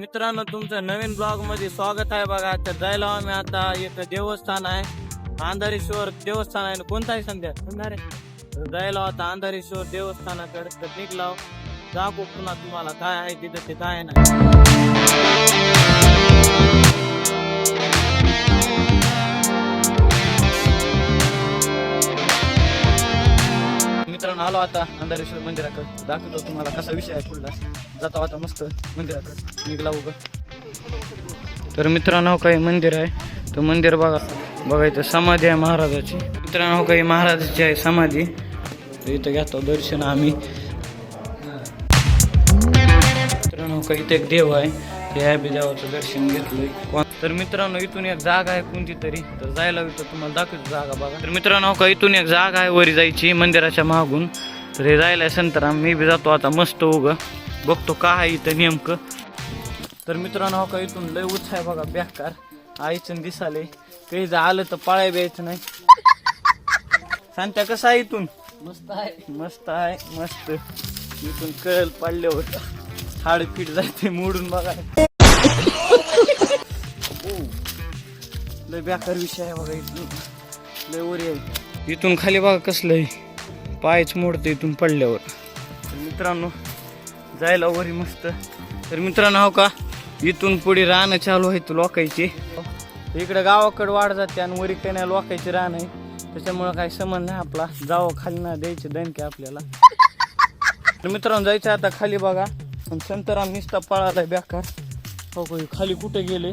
मित्रांनो, तुमचं नवीन ब्लॉग मध्ये स्वागत आहे. बघा, तर जायला आम्ही आता एक देवस्थान आहे, अंधारेश्वर देवस्थान आहे. कोणता आहे संध्या अंधारे? जायला आता अंधारेश्वर देवस्थानाकडे तर निघलाव. दाखवू पुन्हा तुम्हाला काय आहे तिथं, ते काय नाही. मित्रांनो, आलो आता अंधारेश्वर मंदिराकडे. दाखवतो तुम्हाला कसा विषय आहे. पुढला जातो आता मस्त मंदिराकडे निघला उभं. तर मित्रांनो, काही मंदिर आहे. तर मंदिर बघा इथं समाधी आहे महाराजाची. मित्रांनो, काही महाराजाची आहे समाधी. इथं घेतो दर्शन आम्ही. मित्रांनो, काही इथे एक देव आहे, त्या देवाचं दर्शन घेतलंय. तर मित्रांनो, इथून एक जागा आहे कोणती तरी, तर जायला इथं तुम्हाला दाखवतो जागा. बघा, तर मित्रांनो, का इथून एक जागा आहे वरी जायची मंदिराच्या मागून. तर हे जायला संतराम. मी बी जातो आता मस्त उगं बघतो का आहे इथं नेमकं. तर मित्रांनो, का इथून लय उच आहे बघा, बेकार आईचं दिसाले. काही जर आलं तर पाळाय द्यायचं नाही. सांगता कसं आहे इथून? मस्त आहे, मस्त आहे, मस्त. इथून कळल पडले होत, हाड पीठ जायचे मोडून. बघा, लय बेकार विषय आहे बघा. इथून लय वरी आहे. इथून खाली बघा कसलं आहे, पायच मोडते इथून पडल्यावर. तर मित्रांनो, जायला वरी मस्त. तर मित्रांनो, हो का इथून पुढे रानं चालू आहे लोकायची. इकडे गावाकडे वाढ जाते आणि वरी काही नाही लोकायची रान आहे. त्याच्यामुळे काही समज नाही आपला. जावं खाली ना द्यायचे दणके आपल्याला. तर मित्रांनो, जायचं आता खाली. बघा, संतराम निस्ता पळालाय बेकार. हो का, खाली कुठे गेले?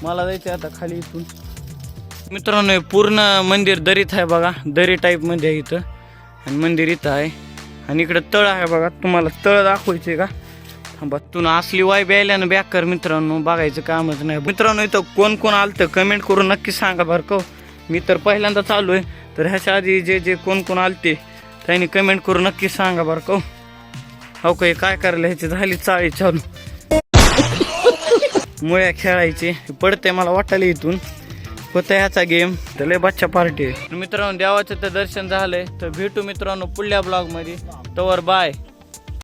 मला जायचं आता खाली इथून. मित्रांनो, पूर्ण मंदिर दरीत आहे बघा, दरी टाईप मध्ये आहे इथं. आणि मंदिर इथं आहे आणि इकडे तळ आहे बघा. तुम्हाला तळ दाखवायचे का? तुला असली वाईब यायला ना बेकार. मित्रांनो, बघायचं कामच नाही. मित्रांनो, इथं कोण कोण आलतं कमेंट करून नक्की सांगा बरं का. मी तर पहिल्यांदा चालू आहे. तर ह्याच्या आधी जे कोण कोण आलते त्यांनी कमेंट करून नक्की सांगा बरं का. हो काय काय करायला, ह्याची झाली चाळी चालू. मुळ्या खेळायची पडते मला वाटायला. इथून होता ह्याचा गेम. तर लय बच्चा पार्टी आहे. मित्रांनो, देवाचं तर दर्शन झालंय. तर भेटू मित्रांनो पुढल्या ब्लॉग मध्ये. तवर बाय.